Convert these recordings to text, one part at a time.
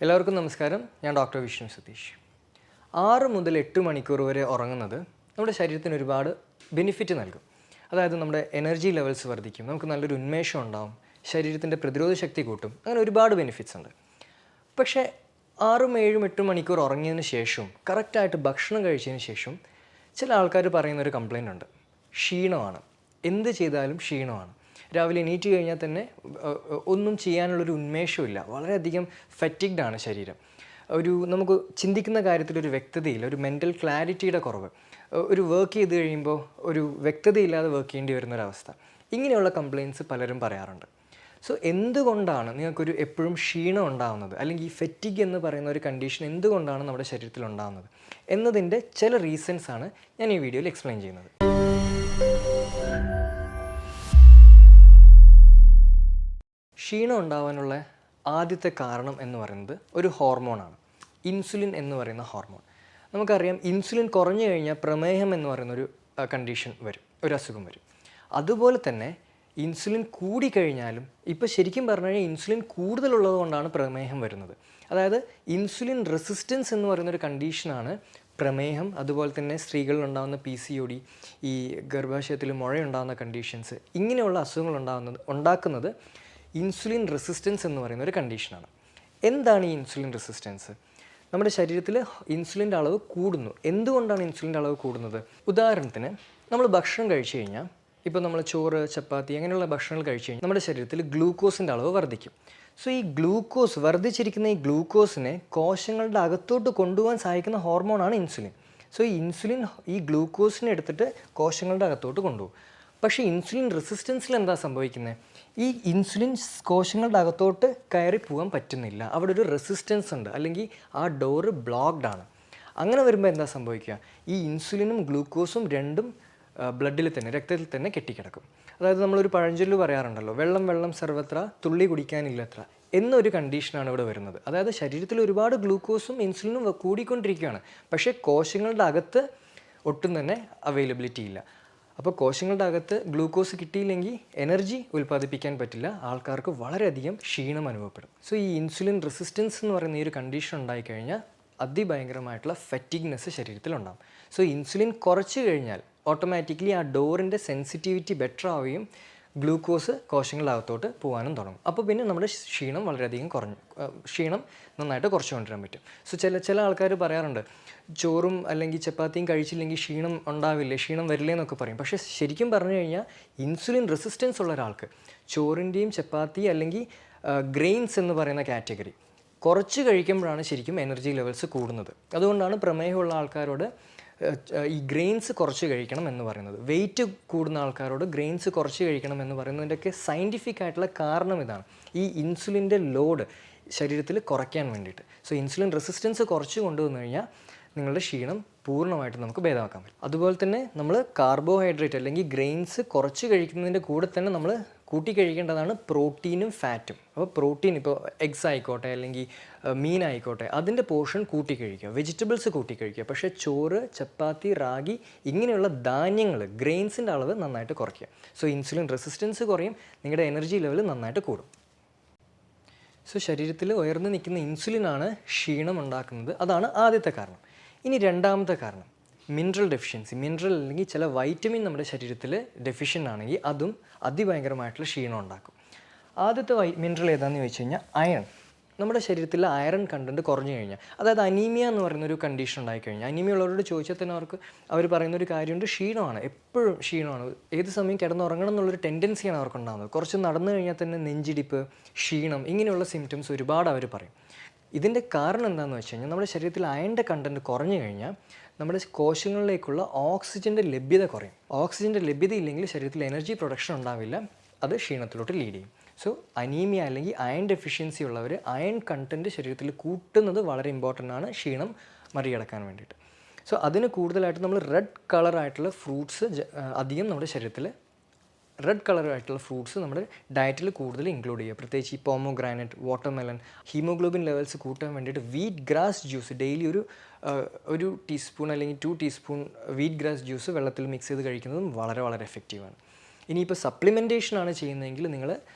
എല്ലാവർക്കും നമസ്കാരം. ഞാൻ ഡോക്ടർ വിഷ്ണു സതീഷ്. 6 മുതൽ 8 മണിക്കൂർ വരെ ഉറങ്ങുന്നത് നമ്മുടെ ശരീരത്തിന് ഒരുപാട് ബെനിഫിറ്റ് നൽകും. അതായത് നമ്മുടെ എനർജി ലെവൽസ് വർദ്ധിക്കും, നമുക്ക് നല്ലൊരു ഉന്മേഷം ഉണ്ടാവും, ശരീരത്തിൻ്റെ പ്രതിരോധ ശക്തി കൂട്ടും, അങ്ങനെ ഒരുപാട് ബെനിഫിറ്റ്സ് ഉണ്ട്. പക്ഷേ 6, 7, 8 മണിക്കൂർ ഉറങ്ങിയതിന് ശേഷം കറക്റ്റായിട്ട് ഭക്ഷണം കഴിച്ചതിന് ശേഷം ചില ആൾക്കാർ പറയുന്നൊരു കംപ്ലയിൻ്റ് ഉണ്ട്. ക്ഷീണമാണ്, എന്ത് ചെയ്താലും ക്ഷീണമാണ്. രാവിലെ എണീറ്റ് കഴിഞ്ഞാൽ തന്നെ ഒന്നും ചെയ്യാനുള്ളൊരു ഉന്മേഷമില്ല, വളരെയധികം ഫറ്റിഗ്ഡാണ് ശരീരം. നമുക്ക് ചിന്തിക്കുന്ന കാര്യത്തിലൊരു വ്യക്തതയില്ല, ഒരു മെൻ്റൽ ക്ലാരിറ്റിയുടെ കുറവ്, ഒരു വർക്ക് ചെയ്ത് കഴിയുമ്പോൾ ഒരു വ്യക്തതയില്ലാതെ വർക്ക് ചെയ്യേണ്ടി വരുന്നൊരവസ്ഥ. ഇങ്ങനെയുള്ള കംപ്ലയിൻറ്റ്സ് പലരും പറയാറുണ്ട്. സോ എന്തുകൊണ്ടാണ് നിങ്ങൾക്കൊരു എപ്പോഴും ക്ഷീണം ഉണ്ടാകുന്നത്, അല്ലെങ്കിൽ ഈ ഫെറ്റിഗ് എന്ന് പറയുന്ന ഒരു കണ്ടീഷൻ എന്തുകൊണ്ടാണ് നമ്മുടെ ശരീരത്തിൽ ഉണ്ടാകുന്നത് എന്നതിൻ്റെ ചില റീസൺസാണ് ഞാൻ ഈ വീഡിയോയിൽ എക്സ്പ്ലെയിൻ ചെയ്യുന്നത്. ക്ഷീണം ഉണ്ടാകാനുള്ള ആദ്യത്തെ കാരണം എന്ന് പറയുന്നത് ഒരു ഹോർമോണാണ്, ഇൻസുലിൻ എന്ന് പറയുന്ന ഹോർമോൺ. നമുക്കറിയാം, ഇൻസുലിൻ കുറഞ്ഞു കഴിഞ്ഞാൽ പ്രമേഹം എന്ന് പറയുന്നൊരു കണ്ടീഷൻ വരും, ഒരു അസുഖം വരും. അതുപോലെ തന്നെ ഇൻസുലിൻ കൂടിക്കഴിഞ്ഞാലും, ഇപ്പോൾ ശരിക്കും പറഞ്ഞു കഴിഞ്ഞാൽ ഇൻസുലിൻ കൂടുതലുള്ളത് കൊണ്ടാണ് പ്രമേഹം വരുന്നത്. അതായത് ഇൻസുലിൻ റെസിസ്റ്റൻസ് എന്ന് പറയുന്നൊരു കണ്ടീഷനാണ് പ്രമേഹം, അതുപോലെ തന്നെ സ്ത്രീകളിലുണ്ടാകുന്ന PCOD, ഈ ഗർഭാശയത്തിൽ മുഴയുണ്ടാകുന്ന കണ്ടീഷൻസ്, ഇങ്ങനെയുള്ള അസുഖങ്ങൾ ഉണ്ടാക്കുന്നത് ഇൻസുലിൻ റെസിസ്റ്റൻസ് എന്ന് പറയുന്ന ഒരു കണ്ടീഷനാണ്. എന്താണ് ഈ ഇൻസുലിൻ റെസിസ്റ്റൻസ്? നമ്മുടെ ശരീരത്തിൽ ഇൻസുലിൻ്റെ അളവ് കൂടുന്നു. എന്തുകൊണ്ടാണ് ഇൻസുലിൻ്റെ അളവ് കൂടുന്നത്? ഉദാഹരണത്തിന്, നമ്മൾ ഭക്ഷണം കഴിച്ചു കഴിഞ്ഞാൽ, ഇപ്പോൾ നമ്മൾ ചോറ്, ചപ്പാത്തി അങ്ങനെയുള്ള ഭക്ഷണങ്ങൾ കഴിച്ചു കഴിഞ്ഞാൽ നമ്മുടെ ശരീരത്തിൽ ഗ്ലൂക്കോസിൻ്റെ അളവ് വർദ്ധിക്കും. സോ ഈ വർദ്ധിച്ചിരിക്കുന്ന ഈ ഗ്ലൂക്കോസിനെ കോശങ്ങളുടെ അകത്തോട്ട് കൊണ്ടുപോകാൻ സഹായിക്കുന്ന ഹോർമോണാണ് ഇൻസുലിൻ. സോ ഈ ഇൻസുലിൻ ഈ ഗ്ലൂക്കോസിനെ എടുത്തിട്ട് കോശങ്ങളുടെ അകത്തോട്ട് കൊണ്ടുപോകും. പക്ഷേ ഇൻസുലിൻ റെസിസ്റ്റൻസിൽ എന്താ സംഭവിക്കുന്നത്? ഈ ഇൻസുലിൻ കോശങ്ങളുടെ അകത്തോട്ട് കയറി പോകാൻ പറ്റുന്നില്ല, അവിടെ ഒരു റെസിസ്റ്റൻസ് ഉണ്ട്, അല്ലെങ്കിൽ ആ ഡോറ് ബ്ലോക്ക്ഡ് ആണ്. അങ്ങനെ വരുമ്പോൾ എന്താ സംഭവിക്കുക? ഈ ഇൻസുലിനും ഗ്ലൂക്കോസും രണ്ടും ബ്ലഡിൽ തന്നെ, രക്തത്തിൽ തന്നെ കെട്ടിക്കിടക്കും. അതായത് നമ്മളൊരു പഴഞ്ചൊല്ല് പറയാറുണ്ടല്ലോ, വെള്ളം വെള്ളം സർവത്ര തുള്ളി കുടിക്കാനില്ലത്ര എന്നൊരു കണ്ടീഷനാണ് ഇവിടെ വരുന്നത്. അതായത് ശരീരത്തിൽ ഒരുപാട് ഗ്ലൂക്കോസും ഇൻസുലിനും കൂടിക്കൊണ്ടിരിക്കുകയാണ്, പക്ഷേ കോശങ്ങളുടെ അകത്ത് ഒട്ടും തന്നെ അവൈലബിലിറ്റി ഇല്ല. അപ്പോൾ കോശങ്ങളുടെ അകത്ത് ഗ്ലൂക്കോസ് കിട്ടിയില്ലെങ്കിൽ എനർജി ഉൽപ്പാദിപ്പിക്കാൻ പറ്റില്ല, ആൾക്കാർക്ക് വളരെയധികം ക്ഷീണം അനുഭവപ്പെടും. സോ ഈ ഇൻസുലിൻ റെസിസ്റ്റൻസ് എന്ന് പറയുന്ന ഈ ഒരു കണ്ടീഷൻ ഉണ്ടായിക്കഴിഞ്ഞാൽ അതിഭയങ്കരമായിട്ടുള്ള ഫറ്റിഗ്നെസ് ശരീരത്തിലുണ്ടാകും. സോ ഇൻസുലിൻ കുറച്ച് കഴിഞ്ഞാൽ ഓട്ടോമാറ്റിക്കലി ആ ഡോറിൻ്റെ സെൻസിറ്റിവിറ്റി ബെറ്റർ ആവുകയും ഗ്ലൂക്കോസ് കോശങ്ങളുടെ അകത്തോട്ട് പോകാനും തുടങ്ങും. അപ്പോൾ പിന്നെ നമ്മുടെ ക്ഷീണം വളരെയധികം ക്ഷീണം നന്നായിട്ട് കുറച്ച് കൊണ്ടുവരാൻ പറ്റും. സോ ചില ആൾക്കാർ പറയാറുണ്ട്, ചോറും അല്ലെങ്കിൽ ചപ്പാത്തിയും കഴിച്ചില്ലെങ്കിൽ ക്ഷീണം ഉണ്ടാവില്ലേ, ക്ഷീണം വരില്ലേ എന്നൊക്കെ പറയും. പക്ഷേ ശരിക്കും പറഞ്ഞു കഴിഞ്ഞാൽ ഇൻസുലിൻ റെസിസ്റ്റൻസ് ഉള്ള ഒരാൾക്ക് ചോറിൻ്റെയും ചപ്പാത്തി അല്ലെങ്കിൽ ഗ്രെയിൻസ് എന്ന് പറയുന്ന കാറ്റഗറി കുറച്ച് കഴിക്കുമ്പോഴാണ് ശരിക്കും എനർജി ലെവൽസ് കൂടുന്നത്. അതുകൊണ്ടാണ് പ്രമേഹമുള്ള ആൾക്കാരോട് ഈ ഗ്രെയിൻസ് കുറച്ച് കഴിക്കണം എന്ന് പറയുന്നത്. വെയിറ്റ് കൂടുന്ന ആൾക്കാരോട് ഗ്രെയിൻസ് കുറച്ച് കഴിക്കണം എന്ന് പറയുന്നതിൻ്റെയൊക്കെ സയൻറ്റിഫിക് ആയിട്ടുള്ള കാരണം ഇതാണ്, ഈ ഇൻസുലിൻ്റെ ലോഡ് ശരീരത്തിൽ കുറയ്ക്കാൻ വേണ്ടിയിട്ട്. സോ ഇൻസുലിൻ റെസിസ്റ്റൻസ് കുറച്ച് കൊണ്ടുവന്നു കഴിഞ്ഞാൽ നിങ്ങളുടെ ക്ഷീണം പൂർണ്ണമായിട്ട് നമുക്ക് ഭേദമാക്കാൻ പറ്റും. അതുപോലെ തന്നെ നമ്മൾ കാർബോഹൈഡ്രേറ്റ് അല്ലെങ്കിൽ ഗ്രെയിൻസ് കുറച്ച് കഴിക്കുന്നതിൻ്റെ കൂടെ തന്നെ നമ്മൾ കൂട്ടി കഴിക്കേണ്ടതാണ് പ്രോട്ടീനും ഫാറ്റും. അപ്പോൾ പ്രോട്ടീൻ, ഇപ്പോൾ എഗ്സ് ആയിക്കോട്ടെ അല്ലെങ്കിൽ മീൻ ആയിക്കോട്ടെ, അതിൻ്റെ പോർഷൻ കൂട്ടി കഴിക്കുക, വെജിറ്റബിൾസ് കൂട്ടി കഴിക്കുക. പക്ഷേ ചോറ്, ചപ്പാത്തി, റാഗി ഇങ്ങനെയുള്ള ധാന്യങ്ങൾ, ഗ്രെയിൻസിൻ്റെ അളവ് നന്നായിട്ട് കുറയ്ക്കുക. സോ ഇൻസുലിൻ റെസിസ്റ്റൻസ് കുറയും, നിങ്ങളുടെ എനർജി ലെവൽ നന്നായിട്ട് കൂടും. സോ ശരീരത്തിൽ ഉയർന്നു നിൽക്കുന്ന ഇൻസുലിനാണ് ക്ഷീണം ഉണ്ടാക്കുന്നത്. അതാണ് ആദ്യത്തെ കാരണം. ഇനി രണ്ടാമത്തെ കാരണം മിനറൽ ഡെഫിഷ്യൻസി. മിനറൽ അല്ലെങ്കിൽ ചില വൈറ്റമിൻ നമ്മുടെ ശരീരത്തിൽ ഡെഫിഷ്യൻ്റ് ആണെങ്കിൽ അതും അതിഭയങ്കരമായിട്ടുള്ള ക്ഷീണം ഉണ്ടാക്കും. ആദ്യത്തെ മിനറൽ ഏതാണെന്ന് ചോദിച്ചു കഴിഞ്ഞാൽ അയൺ. നമ്മുടെ ശരീരത്തിൽ അയറൺ കണ്ടൻറ്റ് കുറഞ്ഞു കഴിഞ്ഞാൽ, അതായത് അനീമിയ എന്ന് പറയുന്നൊരു കണ്ടീഷൻ ഉണ്ടായിക്കഴിഞ്ഞാൽ, അനീമിയ ഉള്ളവരോട് ചോദിച്ചാൽ തന്നെ അവർ പറയുന്നൊരു കാര്യമുണ്ട്, ക്ഷീണമാണ്, എപ്പോഴും ക്ഷീണമാണ്, ഏത് സമയം കിടന്നുറങ്ങണം എന്നുള്ളൊരു ടെൻഡൻസിയാണ് അവർക്കുണ്ടാകുന്നത്. കുറച്ച് നടന്നു കഴിഞ്ഞാൽ തന്നെ നെഞ്ചിടിപ്പ്, ക്ഷീണം, ഇങ്ങനെയുള്ള സിംറ്റംസ് ഒരുപാട് അവർ പറയും. ഇതിൻ്റെ കാരണം എന്താണെന്ന് വെച്ച് കഴിഞ്ഞാൽ, നമ്മുടെ ശരീരത്തിൽ അയണിൻ്റെ കണ്ടൻറ്റ് കുറഞ്ഞു കഴിഞ്ഞാൽ നമ്മുടെ കോശങ്ങളിലേക്കുള്ള ഓക്സിജൻ്റെ ലഭ്യത കുറയും. ഓക്സിജൻ്റെ ലഭ്യത ഇല്ലെങ്കിൽ ശരീരത്തിൽ എനർജി പ്രൊഡക്ഷൻ ഉണ്ടാവില്ല, അത് ക്ഷീണത്തിലോട്ട് ലീഡ് ചെയ്യും. സോ അനീമിയ അല്ലെങ്കിൽ അയൺ ഡെഫിഷ്യൻസി ഉള്ളവർ അയൺ കണ്ടൻറ്റ് ശരീരത്തിൽ കൂട്ടുന്നത് വളരെ ഇമ്പോർട്ടൻ്റ് ആണ് ക്ഷീണം മറികടക്കാൻ വേണ്ടിയിട്ട്. സോ അതിന് കൂടുതലായിട്ട് നമ്മൾ റെഡ് കളറായിട്ടുള്ള ഫ്രൂട്ട്സ് അധികം നമ്മുടെ ശരീരത്തിൽ റെഡ് കളറായിട്ടുള്ള ഫ്രൂട്ട്സ് നമ്മുടെ ഡയറ്റിൽ കൂടുതൽ ഇൻക്ലൂഡ് ചെയ്യുക. പ്രത്യേകിച്ച് ഈ പോമോഗ്രാനൈറ്റ്, വാട്ടർമെലൺ. ഹീമോഗ്ലോബിൻ ലെവൽസ് കൂട്ടാൻ വേണ്ടിയിട്ട് വീറ്റ് ഗ്രാസ് ജ്യൂസ് ഡെയിലി ഒരു ടീസ്പൂൺ അല്ലെങ്കിൽ 2 ടീസ്പൂൺ വീറ്റ് ഗ്രാസ് ജ്യൂസ് വെള്ളത്തിൽ മിക്സ് ചെയ്ത് കഴിക്കുന്നതും വളരെ വളരെ എഫക്റ്റീവാണ്. ഇനിയിപ്പോൾ സപ്ലിമെൻറ്റേഷനാണ് ചെയ്യുന്നതെങ്കിൽ നിങ്ങൾ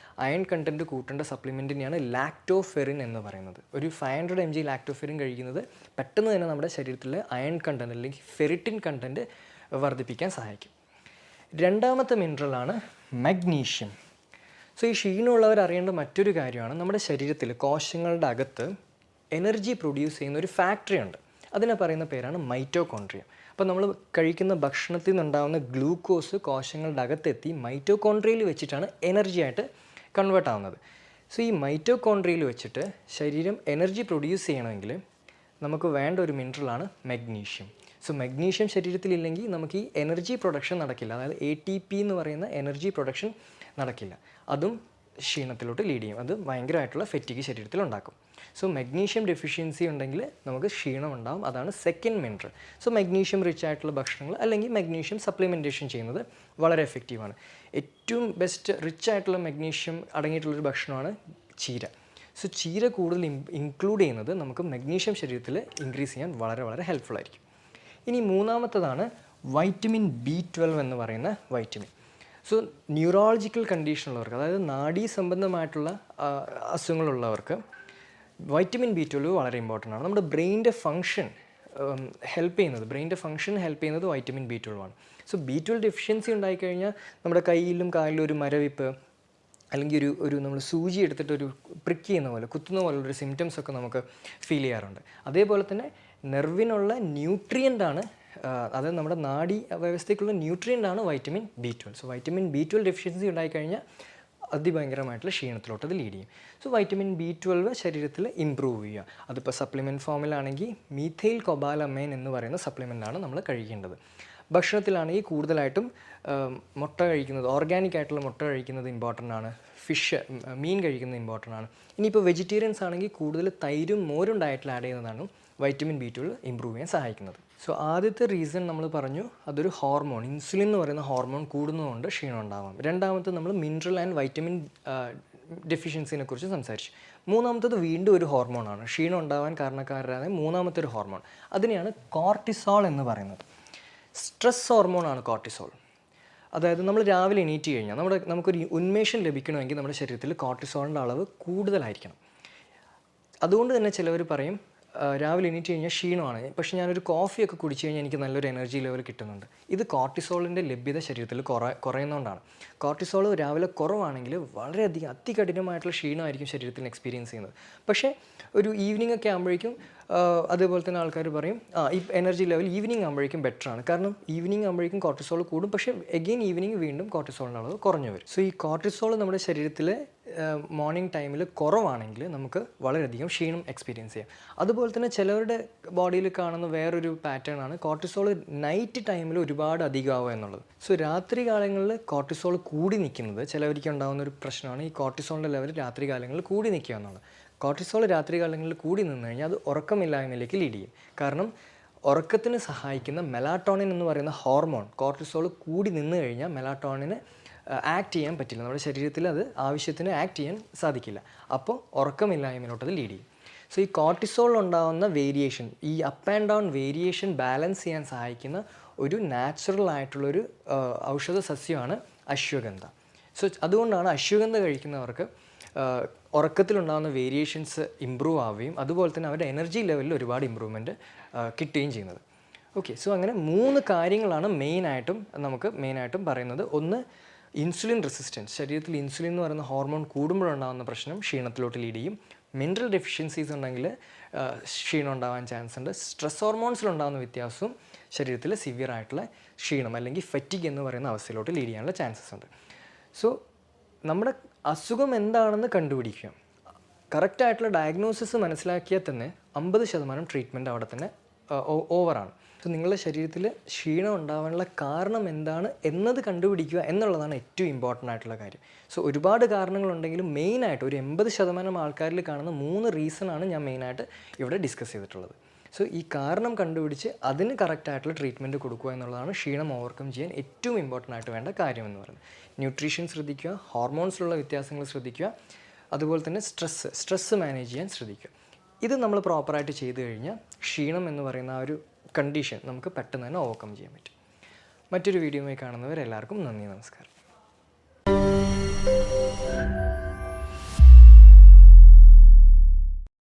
അയൺ കണ്ടൻറ്റ് കൂട്ടേണ്ട സപ്ലിമെൻറ്റിനെയാണ് ലാക്ടോഫെറിൻ എന്ന് പറയുന്നത്. ഒരു 500 mg ലാക്ടോഫെറിൻ കഴിക്കുന്നത് പെട്ടെന്ന് തന്നെ നമ്മുടെ ശരീരത്തിലെ അയൺ കണ്ടൻറ്റ് അല്ലെങ്കിൽ ഫെറിറ്റിൻ കണ്ടൻറ്റ് വർദ്ധിപ്പിക്കാൻ സഹായിക്കും. രണ്ടാമത്തെ മിനറലാണ് മഗ്നീഷ്യം. സോ ഈ ക്ഷീണമുള്ളവർ അറിയേണ്ട മറ്റൊരു കാര്യമാണ്, നമ്മുടെ ശരീരത്തിൽ കോശങ്ങളുടെ അകത്ത് എനർജി പ്രൊഡ്യൂസ് ചെയ്യുന്ന ഒരു ഫാക്ടറി ഉണ്ട്. അതിനെ പറയുന്ന പേരാണ് മൈറ്റോകോൺട്രിയ. അപ്പോൾ നമ്മൾ കഴിക്കുന്ന ഭക്ഷണത്തിൽ നിന്നുണ്ടാകുന്ന ഗ്ലൂക്കോസ് കോശങ്ങളുടെ അകത്തെത്തി മൈറ്റോകോൺട്രിയയിൽ വെച്ചിട്ടാണ് എനർജി ആയിട്ട് കൺവേർട്ട് ആവുന്നത്. സോ ഈ മൈറ്റോകോൺട്രിയയിൽ വെച്ചിട്ട് ശരീരം എനർജി പ്രൊഡ്യൂസ് ചെയ്യണമെങ്കിൽ നമുക്ക് വേണ്ട ഒരു മിനറലാണ് മഗ്നീഷ്യം. സോ മഗ്നീഷ്യം ശരീരത്തിലില്ലെങ്കിൽ നമുക്ക് ഈ എനർജി പ്രൊഡക്ഷൻ നടക്കില്ല. അതായത് ATP എന്ന് പറയുന്ന എനർജി പ്രൊഡക്ഷൻ നടക്കില്ല. അതും ക്ഷീണത്തിലോട്ട് ലീഡ് ചെയ്യും. അത് ഭയങ്കരമായിട്ടുള്ള ഫെറ്റിഗ് ശരീരത്തിൽ ഉണ്ടാക്കും. സോ മഗ്നീഷ്യം ഡെഫിഷ്യൻസി ഉണ്ടെങ്കിൽ നമുക്ക് ക്ഷീണം ഉണ്ടാകും. അതാണ് second mineral. So magnesium rich ആയിട്ടുള്ള ഭക്ഷണങ്ങൾ അല്ലെങ്കിൽ മഗ്നീഷ്യം സപ്ലിമെൻറ്റേഷൻ ചെയ്യുന്നത് വളരെ എഫക്റ്റീവാണ്. ഏറ്റവും ബെസ്റ്റ് റിച്ച് ആയിട്ടുള്ള മഗ്നീഷ്യം അടങ്ങിയിട്ടുള്ളൊരു ഭക്ഷണമാണ് ചീര. സോ ചീര കൂടുതൽ ഇൻക്ലൂഡ് ചെയ്യുന്നത് നമുക്ക് മഗ്നീഷ്യം ശരീരത്തിൽ ഇൻക്രീസ് ചെയ്യാൻ വളരെ വളരെ ഹെൽപ്ഫുൾ ആയിരിക്കും. ഇനി മൂന്നാമത്തതാണ് വൈറ്റമിൻ B12 എന്ന് പറയുന്ന വൈറ്റമിൻ. സോ ന്യൂറോളജിക്കൽ കണ്ടീഷനുള്ളവർക്ക്, അതായത് നാഡീ സംബന്ധമായിട്ടുള്ള അസുഖങ്ങളുള്ളവർക്ക് വൈറ്റമിൻ B12 വളരെ ഇമ്പോർട്ടൻ്റ് ആണ്. നമ്മുടെ ബ്രെയിനിൻ്റെ ഫങ്ഷൻ ഹെൽപ്പ് ചെയ്യുന്നത് വൈറ്റമിൻ B12 ആണ്. സോ B12 ഡെഫിഷ്യൻസി ഉണ്ടായിക്കഴിഞ്ഞാൽ നമ്മുടെ കയ്യിലും കാലിലും ഒരു മരവിപ്പ് അല്ലെങ്കിൽ ഒരു നമ്മൾ സൂചി എടുത്തിട്ട് ഒരു പ്രിക്ക് ചെയ്യുന്ന പോലെ, കുത്തുന്ന പോലുള്ളൊരു സിംറ്റംസ് ഒക്കെ നമുക്ക് ഫീൽ ചെയ്യാറുണ്ട്. അതേപോലെ തന്നെ നെർവിനുള്ള ന്യൂട്രിയൻ്റാണ്, അതായത് നമ്മുടെ നാഡി വ്യവസ്ഥയ്ക്കുള്ള ന്യൂട്രിയൻ്റാണ് vitamin B12. So vitamin B12 deficiency ഉണ്ടായിക്കഴിഞ്ഞാൽ അതിഭയങ്കരമായിട്ടുള്ള ക്ഷീണത്തിലോട്ട് അത് ലീഡ് ചെയ്യും. സോ വൈറ്റമിൻ B12 ശരീരത്തിൽ ഇമ്പ്രൂവ് ചെയ്യുക. അതിപ്പോൾ സപ്ലിമെൻറ്റ് ഫോമിലാണെങ്കിൽ മീഥൈൽ കൊബാലമൈൻ എന്ന് പറയുന്ന സപ്ലിമെൻ്റാണ് നമ്മൾ കഴിക്കേണ്ടത്. ഭക്ഷണത്തിലാണെങ്കിൽ കൂടുതലായിട്ടും മുട്ട കഴിക്കുന്നത്, ഓർഗാനിക് ആയിട്ടുള്ള മുട്ട കഴിക്കുന്നത് ഇമ്പോർട്ടൻ്റ് ആണ്. ഫിഷ്, മീൻ കഴിക്കുന്നത് ഇമ്പോർട്ടൻ്റ് ആണ്. ഇനിയിപ്പോൾ വെജിറ്റേറിയൻസ് ആണെങ്കിൽ കൂടുതൽ തൈരും മോരും ഡയറ്റിൽ ആഡ് ചെയ്യുന്നതാണ് വൈറ്റമിൻ B12 ഇമ്പ്രൂവ് ചെയ്യാൻ സഹായിക്കുന്നത്. സോ ആദ്യത്തെ റീസൺ നമ്മൾ പറഞ്ഞു, അതൊരു ഹോർമോൺ, ഇൻസുലിൻ എന്ന് പറയുന്ന ഹോർമോൺ കൂടുന്നതുകൊണ്ട് ക്ഷീണം ഉണ്ടാവാം. രണ്ടാമത്തെ നമ്മൾ മിനറൽ ആൻഡ് വൈറ്റമിൻ ഡെഫിഷ്യൻസിനെ കുറിച്ച് സംസാരിച്ചു. മൂന്നാമത്തത് വീണ്ടും ഒരു ഹോർമോണാണ്, ക്ഷീണം ഉണ്ടാവാൻ കാരണക്കാരായ മൂന്നാമത്തെ ഒരു ഹോർമോൺ. അതിനെയാണ് കോർട്ടിസോൾ എന്ന് പറയുന്നത്. സ്ട്രെസ് ഹോർമോണാണ് കോർട്ടിസോൾ. അതായത് നമ്മൾ രാവിലെ എണീറ്റ് കഴിഞ്ഞാൽ നമുക്കൊരു ഉന്മേഷം ലഭിക്കണമെങ്കിൽ നമ്മുടെ ശരീരത്തിൽ കോർട്ടിസോളിൻ്റെ അളവ് കൂടുതലായിരിക്കണം. അതുകൊണ്ട് തന്നെ ചിലവർ പറയും രാവിലെ എണീറ്റ് കഴിഞ്ഞാൽ ക്ഷീണമാണ്, പക്ഷേ ഞാനൊരു കോഫിയൊക്കെ കുടിച്ച് കഴിഞ്ഞാൽ എനിക്ക് നല്ലൊരു എനർജി ലെവൽ കിട്ടുന്നുണ്ട്. ഇത് കോർട്ടിസോളിൻ്റെ ലഭ്യത ശരീരത്തിൽ കുറയുന്നതുകൊണ്ടാണ്. കോർട്ടിസോൾ രാവിലെ കുറവാണെങ്കിൽ വളരെയധികം അതികഠിനമായിട്ടുള്ള ക്ഷീണമായിരിക്കും ശരീരത്തിൽ എക്സ്പീരിയൻസ് ചെയ്യുന്നത്. പക്ഷേ ഒരു ഈവനിങ് ഒക്കെ ആകുമ്പോഴേക്കും അതേപോലെ തന്നെ ആൾക്കാർ പറയും ഈ എനർജി ലെവൽ ഈവനിങ് ആകുമ്പോഴേക്കും ബെറ്ററാണ്. കാരണം ഈവനിങ് ആകുമ്പോഴേക്കും കോർട്ടിസോൾ കൂടും, പക്ഷേ എഗെയിൻ ഈവനിങ് വീണ്ടും കോർട്ടിസോളിൻ്റെ അളവ് കുറഞ്ഞു വരും. സോ ഈ കോർട്ടിസോൾ നമ്മുടെ ശരീരത്തിൽ മോർണിംഗ് ടൈമിൽ കുറവാണെങ്കിൽ നമുക്ക് വളരെയധികം ക്ഷീണം എക്സ്പീരിയൻസ് ചെയ്യാം. അതുപോലെ തന്നെ ചിലവരുടെ ബോഡിയിൽ കാണുന്ന വേറൊരു പാറ്റേൺ ആണ് കോർട്ടിസോൾ നൈറ്റ് ടൈമിൽ ഒരുപാട് അധികമാവുക എന്നുള്ളത്. സോ രാത്രി കാലങ്ങളിൽ കോർട്ടിസോൾ കൂടി നിൽക്കുന്നത് ചിലവർക്ക് ഉണ്ടാകുന്ന ഒരു പ്രശ്നമാണ്. ഈ കോർട്ടിസോളിൻ്റെ ലെവൽ രാത്രി കാലങ്ങളിൽ കൂടി നിൽക്കുക എന്നുള്ളത്. കോർട്ടിസോൾ രാത്രി കാലങ്ങളിൽ കൂടി നിന്ന് കഴിഞ്ഞാൽ അത് ഉറക്കമില്ലായ്മയിലേക്ക് ലീഡ് ചെയ്യും. കാരണം ഉറക്കത്തിന് സഹായിക്കുന്ന മെലാറ്റോണിൻ എന്ന് പറയുന്ന ഹോർമോൺ കോർട്ടിസോൾ കൂടി നിന്ന് കഴിഞ്ഞാൽ മെലാറ്റോണിന് ആക്ട് ചെയ്യാൻ പറ്റില്ല, നമ്മുടെ ശരീരത്തിൽ അത് ആവശ്യത്തിന് ആക്ട് ചെയ്യാൻ സാധിക്കില്ല. അപ്പോൾ ഉറക്കമില്ലായ്മയിലോട്ട് അത് ലീഡ് ചെയ്യും. സോ ഈ കോർട്ടിസോൾ ഉണ്ടാകുന്ന വേരിയേഷൻ, ഈ up and down variation balance ചെയ്യാൻ സഹായിക്കുന്ന ഒരു നാച്ചുറൽ ആയിട്ടുള്ളൊരു ഔഷധ സസ്യമാണ് അശ്വഗന്ധ. സോ അതുകൊണ്ടാണ് അശ്വഗന്ധ കഴിക്കുന്നവർക്ക് ഉറക്കത്തിലുണ്ടാകുന്ന വേരിയേഷൻസ് ഇമ്പ്രൂവ് ആവുകയും അതുപോലെ തന്നെ അവരുടെ എനർജി ലെവലിൽ ഒരുപാട് ഇമ്പ്രൂവ്മെൻറ്റ് കിട്ടുകയും ചെയ്യുന്നത്. ഓക്കെ, സോ അങ്ങനെ 3 കാര്യങ്ങളാണ് മെയിനായിട്ടും പറയുന്നത്. ഒന്ന്, ഇൻസുലിൻ റെസിസ്റ്റൻസ്, ശരീരത്തിൽ ഇൻസുലിൻ എന്ന് പറയുന്ന ഹോർമോൺ കൂടുമ്പോഴുണ്ടാകുന്ന പ്രശ്നം ക്ഷീണത്തിലോട്ട് ലീഡ് ചെയ്യും. മിനറൽ ഡെഫിഷ്യൻസീസ് ഉണ്ടെങ്കിൽ ക്ഷീണം ഉണ്ടാവാൻ ചാൻസ് ഉണ്ട്. സ്ട്രെസ് ഹോർമോൺസിലുണ്ടാകുന്ന വ്യത്യാസവും ശരീരത്തിൽ സിവിയർ ആയിട്ടുള്ള ക്ഷീണം അല്ലെങ്കിൽ ഫറ്റിഗ് എന്ന് പറയുന്ന അവസ്ഥയിലോട്ട് ലീഡ് ചെയ്യാനുള്ള ചാൻസസ് ഉണ്ട്. സോ നമ്മുടെ അസുഖം എന്താണെന്ന് കണ്ടുപിടിക്കുക, കറക്റ്റായിട്ടുള്ള ഡയഗ്നോസിസ് മനസ്സിലാക്കിയാൽ തന്നെ 50% ട്രീറ്റ്മെൻറ്റ് അവിടെ തന്നെ ഓവറാണ്. സോ നിങ്ങളുടെ ശരീരത്തിൽ ക്ഷീണം ഉണ്ടാവാനുള്ള കാരണം എന്താണ് എന്നത് കണ്ടുപിടിക്കുക എന്നുള്ളതാണ് ഏറ്റവും ഇമ്പോർട്ടൻ്റ് ആയിട്ടുള്ള കാര്യം. സോ ഒരുപാട് കാരണങ്ങളുണ്ടെങ്കിലും മെയിനായിട്ട് ഒരു 80% ആൾക്കാരിൽ കാണുന്ന 3 റീസണാണ് ഞാൻ മെയിനായിട്ട് ഇവിടെ ഡിസ്കസ് ചെയ്തിട്ടുള്ളത്. സോ ഈ കാരണം കണ്ടുപിടിച്ച് അതിന് കറക്റ്റായിട്ടുള്ള ട്രീറ്റ്മെൻറ്റ് കൊടുക്കുക എന്നുള്ളതാണ് ക്ഷീണം ഓവർകം ചെയ്യാൻ ഏറ്റവും ഇമ്പോർട്ടൻ്റ് ആയിട്ട് വേണ്ട കാര്യം എന്ന് പറയുന്നത്. ന്യൂട്രീഷൻ ശ്രദ്ധിക്കുക, ഹോർമോൺസിലുള്ള വ്യത്യാസങ്ങൾ ശ്രദ്ധിക്കുക, അതുപോലെ തന്നെ സ്ട്രെസ്സ് മാനേജ് ചെയ്യാൻ ശ്രദ്ധിക്കുക. ഇത് നമ്മൾ പ്രോപ്പറായിട്ട് ചെയ്തു കഴിഞ്ഞാൽ ക്ഷീണം എന്ന് പറയുന്ന ആ ഒരു കണ്ടീഷൻ നമുക്ക് പെട്ടെന്ന് തന്നെ ഓവർകം ചെയ്യാൻ പറ്റും. മറ്റൊരു വീഡിയോയുമായി കാണുന്നവരെല്ലാവർക്കും നന്ദി, നമസ്കാരം.